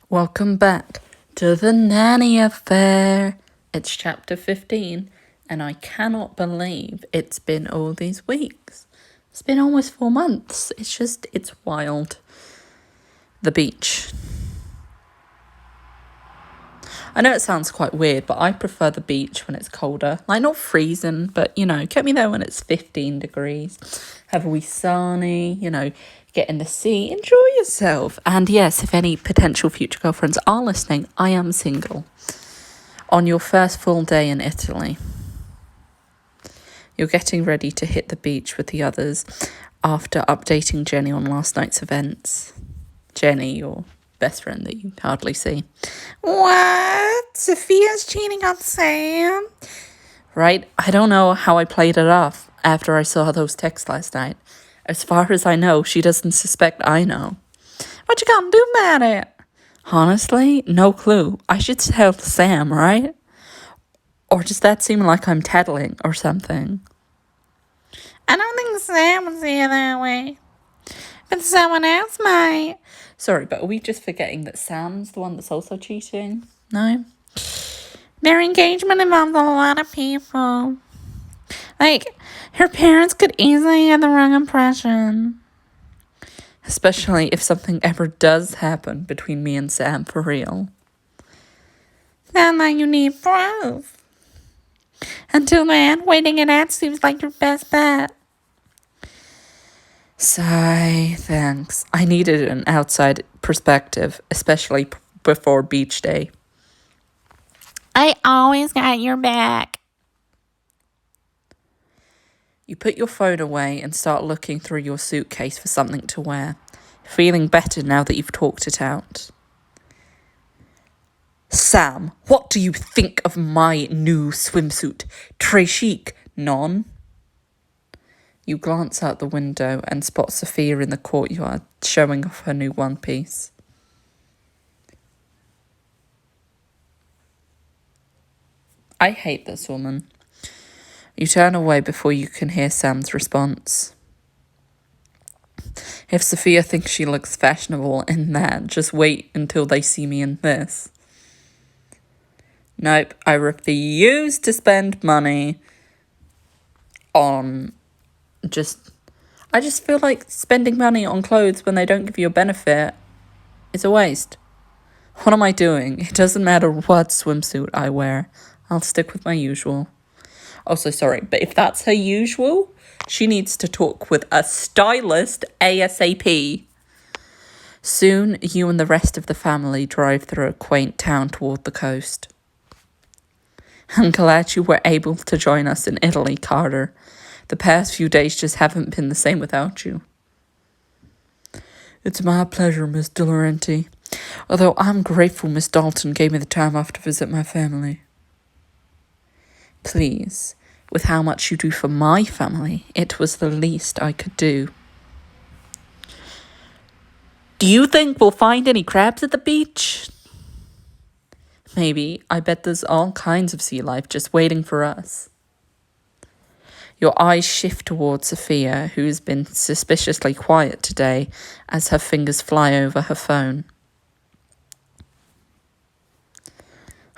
Welcome back to the Nanny Affair. It's chapter 15, and I cannot believe it's been all these weeks. It's been almost 4 months. It's wild. The beach. I know it sounds quite weird, but I prefer the beach when it's colder. Like, not freezing, but, get me there when it's 15 degrees. Have a wee sunny, get in the sea, enjoy yourself. And yes, if any potential future girlfriends are listening, I am single. On your first full day in Italy, you're getting ready to hit the beach with the others after updating Jenny on last night's events. Jenny, your best friend that you hardly see. What? Sophia's cheating on Sam? Right? I don't know how I played it off after I saw those texts last night. As far as I know, she doesn't suspect I know. What you gonna do about it? Honestly, no clue. I should tell Sam, right? Or does that seem like I'm tattling or something? I don't think Sam would see it that way. But someone else might. Sorry, but are we just forgetting that Sam's the one that's also cheating? No? Their engagement involves a lot of people. Like, her parents could easily get the wrong impression. Especially if something ever does happen between me and Sam for real. Then you need proof. Until then, waiting it out seems like your best bet. Sigh, thanks. I needed an outside perspective, especially before beach day. I always got your back. You put your phone away and start looking through your suitcase for something to wear, feeling better now that you've talked it out. Sam, what do you think of my new swimsuit? Très chic, non? You glance out the window and spot Sophia in the courtyard, showing off her new one piece. I hate this woman. You turn away before you can hear Sam's response. If Sophia thinks she looks fashionable in that, just wait until they see me in this. Nope, I refuse to spend money on I just feel like spending money on clothes when they don't give you a benefit is a waste. What am I doing? It doesn't matter what swimsuit I wear. I'll stick with my usual. Also, sorry, but if that's her usual, she needs to talk with a stylist ASAP. Soon, you and the rest of the family drive through a quaint town toward the coast. I'm glad you were able to join us in Italy, Carter. The past few days just haven't been the same without you. It's my pleasure, Miss De Laurenti. Although I'm grateful Miss Dalton gave me the time off to visit my family. Please, with how much you do for my family, it was the least I could do. Do you think we'll find any crabs at the beach? Maybe. I bet there's all kinds of sea life just waiting for us. Your eyes shift towards Sophia, who's been suspiciously quiet today, as her fingers fly over her phone.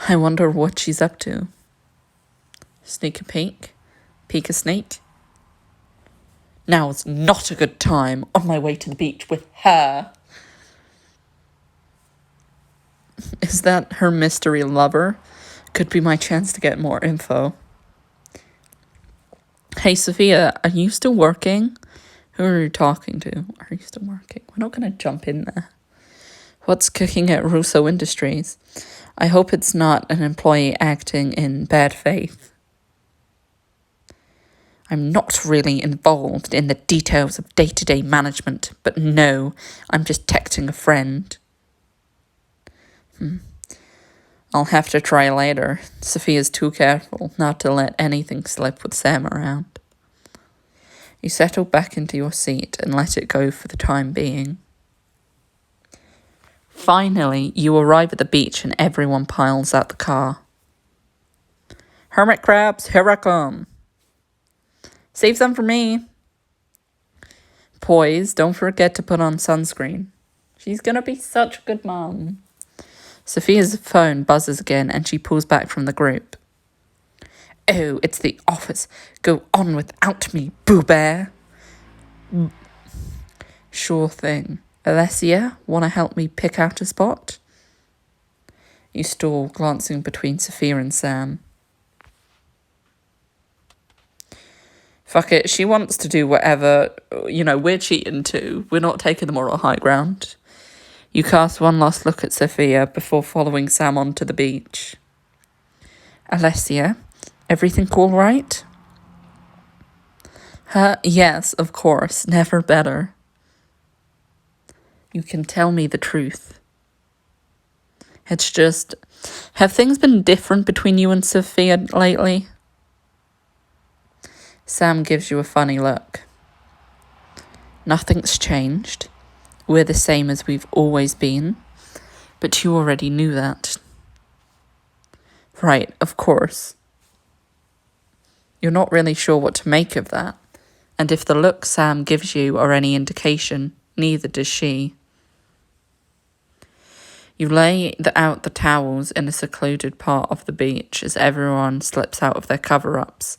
I wonder what she's up to. Sneak a peek? Peek a sneak? Now is not a good time on my way to the beach with her. Is that her mystery lover? Could be my chance to get more info. Hey, Sophia, are you still working? Who are you talking to? Are you still working? We're not going to jump in there. What's cooking at Russo Industries? I hope it's not an employee acting in bad faith. I'm not really involved in the details of day-to-day management, but no, I'm just texting a friend. I'll have to try later. Sophia's too careful not to let anything slip with Sam around. You settle back into your seat and let it go for the time being. Finally, you arrive at the beach and everyone piles out the car. Hermit crabs, here I come. Save some for me. Poise, don't forget to put on sunscreen. She's gonna be such a good mom. Sophia's phone buzzes again and she pulls back from the group. Oh, it's the office. Go on without me, Boo Bear. Sure thing. Alessia, want to help me pick out a spot? You stall, glancing between Sophia and Sam. Fuck it, she wants to do whatever, we're cheating too. We're not taking the moral high ground. You cast one last look at Sophia before following Sam onto the beach. Alessia, everything all right? Yes, of course, never better. You can tell me the truth. It's just, have things been different between you and Sophia lately? Sam gives you a funny look. Nothing's changed. We're the same as we've always been. But you already knew that. Right, of course. You're not really sure what to make of that. And if the look Sam gives you are any indication, neither does she. You lay out the towels in a secluded part of the beach as everyone slips out of their cover-ups.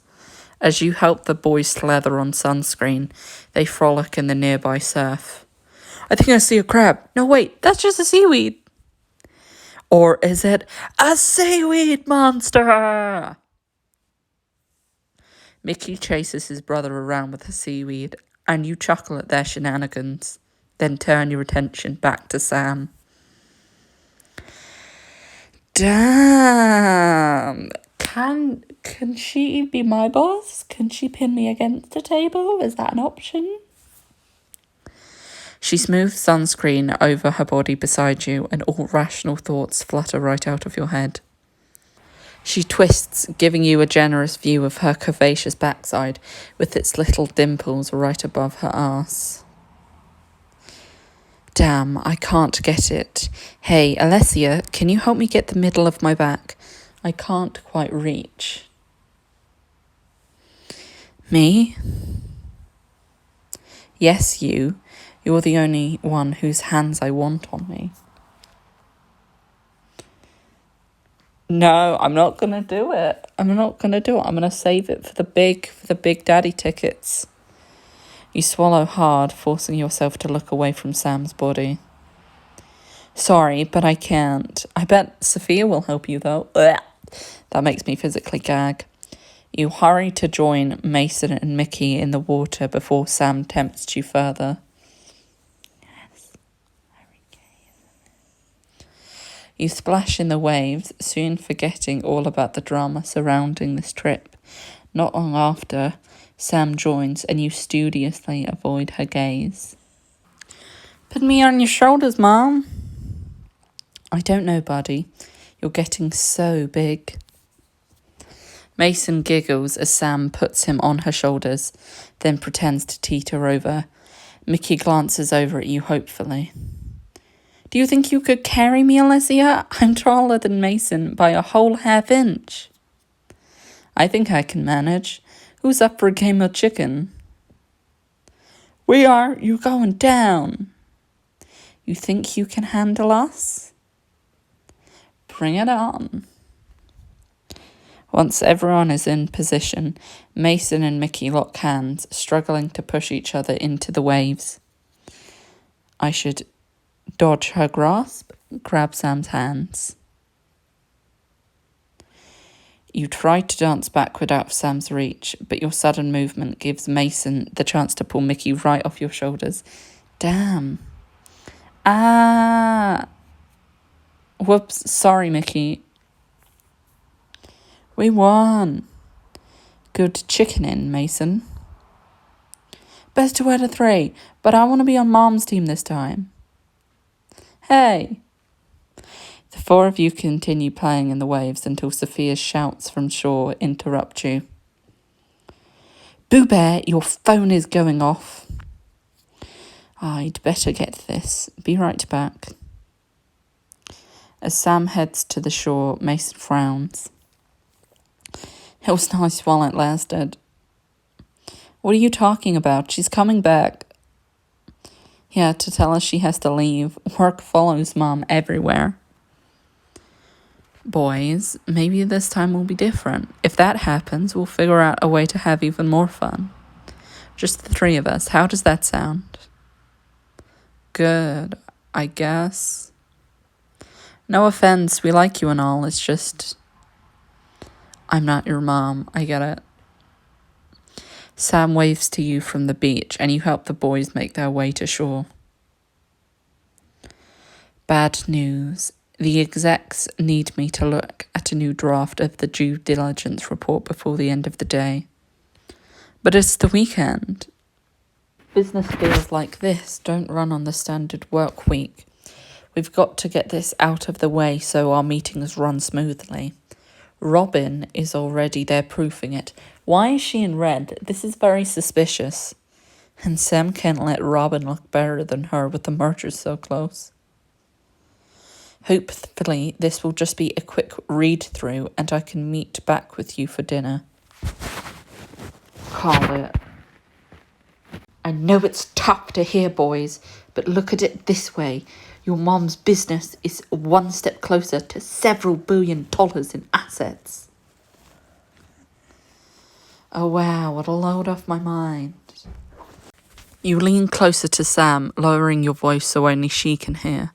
As you help the boys slather on sunscreen, they frolic in the nearby surf. I think I see a crab. No, wait, that's just a seaweed. Or is it a seaweed monster? Mickey chases his brother around with a seaweed, and you chuckle at their shenanigans, then turn your attention back to Sam. Damn. Can she be my boss? Can she pin me against a table? Is that an option? She smooths sunscreen over her body beside you, and all rational thoughts flutter right out of your head. She twists, giving you a generous view of her curvaceous backside, with its little dimples right above her arse. Damn, I can't get it. Hey, Alessia, can you help me get the middle of my back? I can't quite reach. Me? Yes, you. You're the only one whose hands I want on me. No, I'm not going to do it. I'm going to save it for the big daddy tickets. You swallow hard, forcing yourself to look away from Sam's body. Sorry, but I can't. I bet Sophia will help you, though. Ugh. That makes me physically gag. You hurry to join Mason and Mickey in the water before Sam tempts you further. Yes, very gay, isn't it? You splash in the waves, soon forgetting all about the drama surrounding this trip. Not long after, Sam joins and you studiously avoid her gaze. Put me on your shoulders, Mom. I don't know, buddy. You're getting so big. Mason giggles as Sam puts him on her shoulders, then pretends to teeter over. Mickey glances over at you hopefully. Do you think you could carry me, Alessia? I'm taller than Mason by a whole half inch. I think I can manage. Who's up for a game of chicken? We are. You're going down. You think you can handle us? Bring it on. Once everyone is in position, Mason and Mickey lock hands, struggling to push each other into the waves. I should dodge her grasp, grab Sam's hands. You try to dance backward out of Sam's reach, but your sudden movement gives Mason the chance to pull Mickey right off your shoulders. Damn. Ah. Whoops, sorry, Mickey. We won. Good chickening, Mason. Best two out of three, but I want to be on Mom's team this time. Hey. The four of you continue playing in the waves until Sophia's shouts from shore interrupt you. Boo Bear, your phone is going off. I'd better get this. Be right back. As Sam heads to the shore, Mason frowns. It was nice while it lasted. What are you talking about? She's coming back. Yeah, to tell us she has to leave. Work follows Mom everywhere. boys, maybe this time will be different. If that happens, we'll figure out a way to have even more fun. Just the three of us. How does that sound? Good, I guess. No offense, we like you and all, it's just... I'm not your mom, I get it. Sam waves to you from the beach and you help the boys make their way to shore. Bad news. The execs need me to look at a new draft of the due diligence report before the end of the day. But it's the weekend. Business deals like this don't run on the standard work week. We've got to get this out of the way so our meetings run smoothly. Robin is already there proofing it. Why is she in red? This is very suspicious. And Sam can't let Robin look better than her with the mergers so close. Hopefully this will just be a quick read-through and I can meet back with you for dinner. Call it. I know it's tough to hear, boys, but look at it this way. Your mom's business is one step closer to several $1 billion in assets. Oh wow, what a load off my mind. You lean closer to Sam, lowering your voice so only she can hear.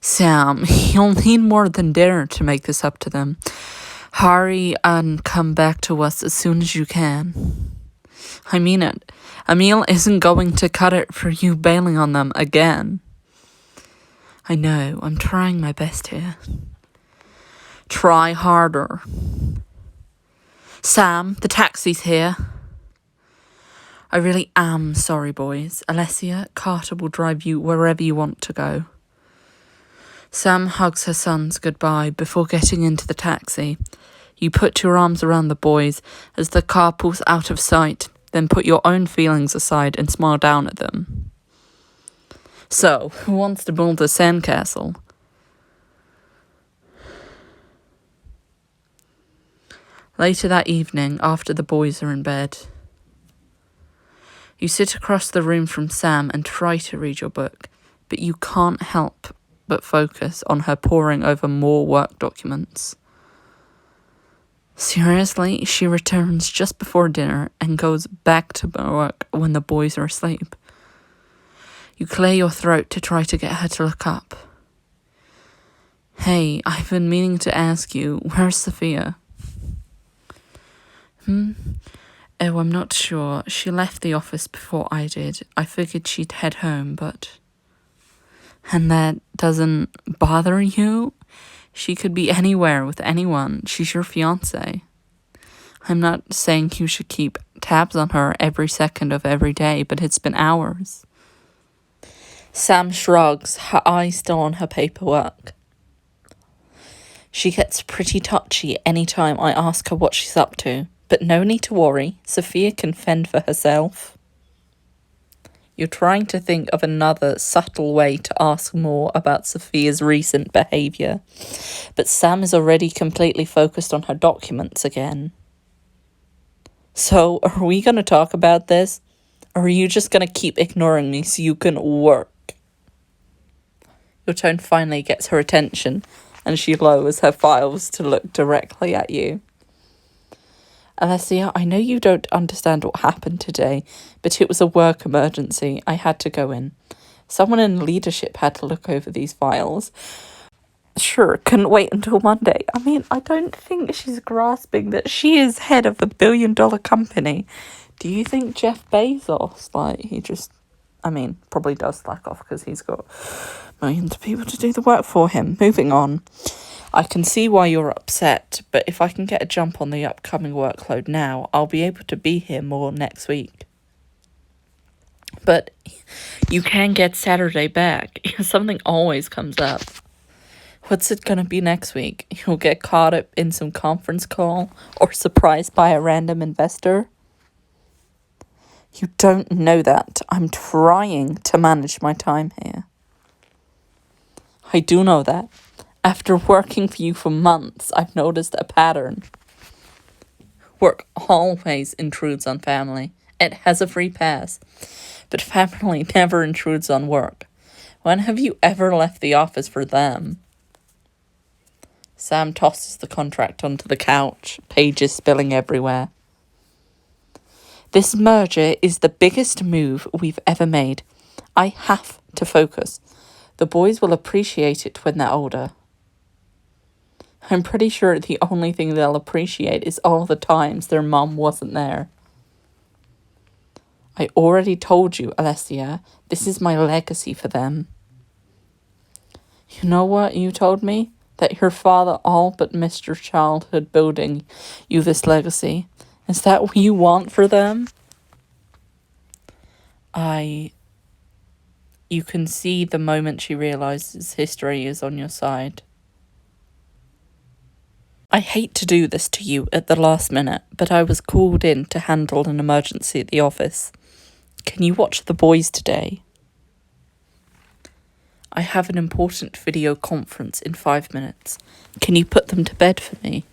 Sam, you'll need more than dinner to make this up to them. Hurry and come back to us as soon as you can. I mean it. Emil isn't going to cut it for you bailing on them again. I know, I'm trying my best here. Try harder. Sam, the taxi's here. I really am sorry, boys. Alessia, Carter will drive you wherever you want to go. Sam hugs her sons goodbye before getting into the taxi. You put your arms around the boys as the car pulls out of sight, then put your own feelings aside and smile down at them. So, who wants to build a sandcastle? Later that evening, after the boys are in bed, you sit across the room from Sam and try to read your book, but you can't help but focus on her poring over more work documents. Seriously, she returns just before dinner and goes back to work when the boys are asleep. You clear your throat to try to get her to look up. Hey, I've been meaning to ask you, where's Sophia? Oh, I'm not sure. She left the office before I did. I figured she'd head home, but... And that doesn't bother you? She could be anywhere with anyone. She's your fiancé. I'm not saying you should keep tabs on her every second of every day, but it's been hours. Sam shrugs, her eyes still on her paperwork. She gets pretty touchy anytime I ask her what she's up to, but no need to worry. Sophia can fend for herself. You're trying to think of another subtle way to ask more about Sophia's recent behaviour, but Sam is already completely focused on her documents again. So, are we going to talk about this? Or are you just going to keep ignoring me so you can work? Your tone finally gets her attention, and she lowers her files to look directly at you. Alessia, I know you don't understand what happened today, but it was a work emergency. I had to go in. Someone in leadership had to look over these files. Sure, couldn't wait until Monday. I mean, I don't think she's grasping that she is head of a $1 billion company. Do you think Jeff Bezos, he just... probably does slack off because he's got millions of people to do the work for him. Moving on. I can see why you're upset, but if I can get a jump on the upcoming workload now, I'll be able to be here more next week. But you can get Saturday back. Something always comes up. What's it gonna be next week? You'll get caught up in some conference call or surprised by a random investor? You don't know that. I'm trying to manage my time here. I do know that. After working for you for months, I've noticed a pattern. Work always intrudes on family. It has a free pass. But family never intrudes on work. When have you ever left the office for them? Sam tosses the contract onto the couch, pages spilling everywhere. This merger is the biggest move we've ever made. I have to focus. The boys will appreciate it when they're older. I'm pretty sure the only thing they'll appreciate is all the times their mum wasn't there. I already told you, Alessia, this is my legacy for them. You know what you told me? That your father all but missed your childhood building you this legacy. Is that what you want for them? You can see the moment she realises history is on your side. I hate to do this to you at the last minute, but I was called in to handle an emergency at the office. Can you watch the boys today? I have an important video conference in 5 minutes. Can you put them to bed for me?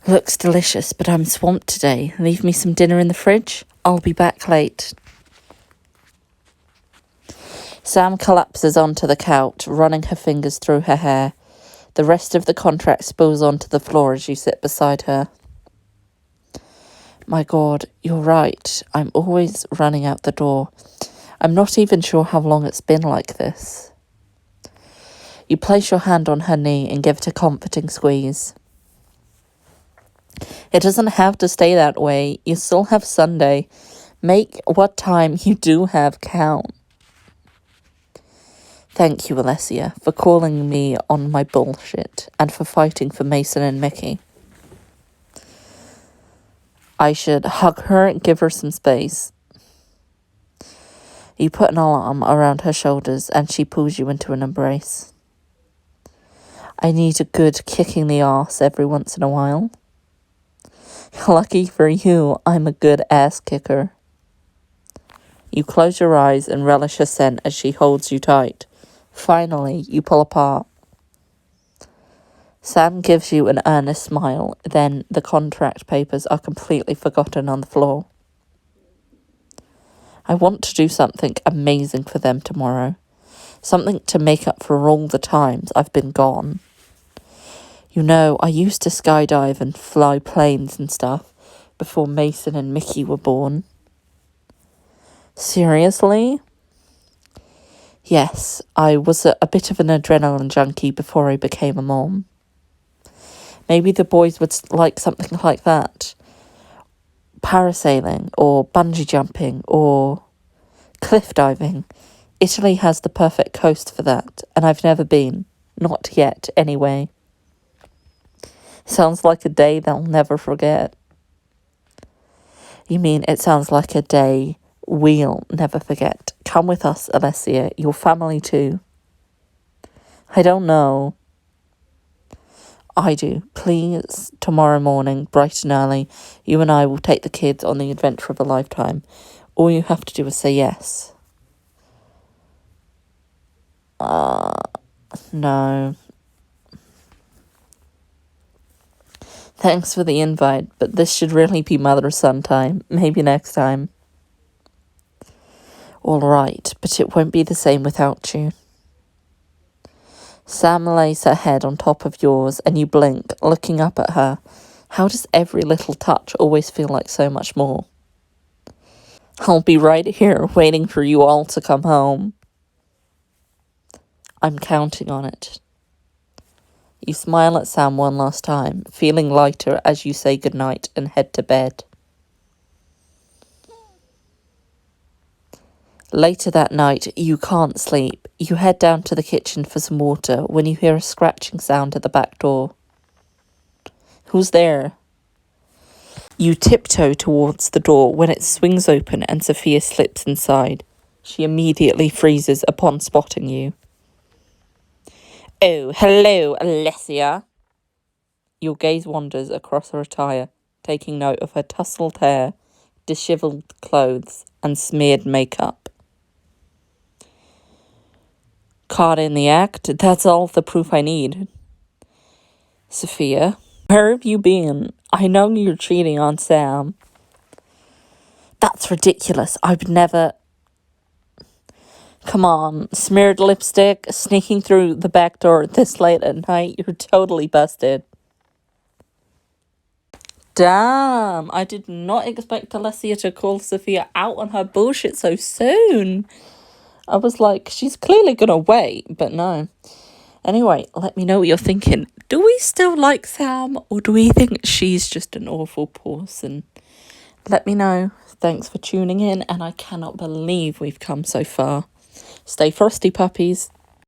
Looks delicious, but I'm swamped today. Leave me some dinner in the fridge. I'll be back late. Sam collapses onto the couch, running her fingers through her hair. The rest of the contract spills onto the floor as you sit beside her. My God, you're right. I'm always running out the door. I'm not even sure how long it's been like this. You place your hand on her knee and give it a comforting squeeze. It doesn't have to stay that way. You still have Sunday. Make what time you do have count. Thank you, Alessia, for calling me on my bullshit and for fighting for Mason and Mickey. I should hug her and give her some space. You put an arm around her shoulders and she pulls you into an embrace. I need a good kick in the arse every once in a while. Lucky for you, I'm a good ass kicker. You close your eyes and relish her scent as she holds you tight. Finally, you pull apart. Sam gives you an earnest smile, then the contract papers are completely forgotten on the floor. I want to do something amazing for them tomorrow. Something to make up for all the times I've been gone. You know, I used to skydive and fly planes and stuff before Mason and Mickey were born. Seriously? Yes, I was a bit of an adrenaline junkie before I became a mom. Maybe the boys would like something like that. Parasailing, or bungee jumping, or cliff diving. Italy has the perfect coast for that, and I've never been. Not yet, anyway. Sounds like a day they'll never forget. You mean it sounds like a day we'll never forget. Come with us, Alessia. Your family too. I don't know. I do. Please, tomorrow morning, bright and early, you and I will take the kids on the adventure of a lifetime. All you have to do is say yes. No. Thanks for the invite, but this should really be mother-son time. Maybe next time. All right, but it won't be the same without you. Sam lays her head on top of yours and you blink, looking up at her. How does every little touch always feel like so much more? I'll be right here waiting for you all to come home. I'm counting on it. You smile at Sam one last time, feeling lighter as you say goodnight and head to bed. Later that night, you can't sleep. You head down to the kitchen for some water when you hear a scratching sound at the back door. Who's there? You tiptoe towards the door when it swings open and Sophia slips inside. She immediately freezes upon spotting you. Oh, hello, Alessia. Your gaze wanders across her attire, taking note of her tousled hair, dishevelled clothes, and smeared makeup. Caught in the act, that's all the proof I need. Sophia, where have you been? I know you're cheating on Sam. That's ridiculous. I've never... Come on, smeared lipstick, sneaking through the back door this late at night. You're totally busted. Damn, I did not expect Alessia to call Sophia out on her bullshit so soon. I was like, she's clearly gonna wait, but no. Anyway, let me know what you're thinking. Do we still like Sam, or do we think she's just an awful person? Let me know. Thanks for tuning in, and I cannot believe we've come so far. Stay frosty, puppies.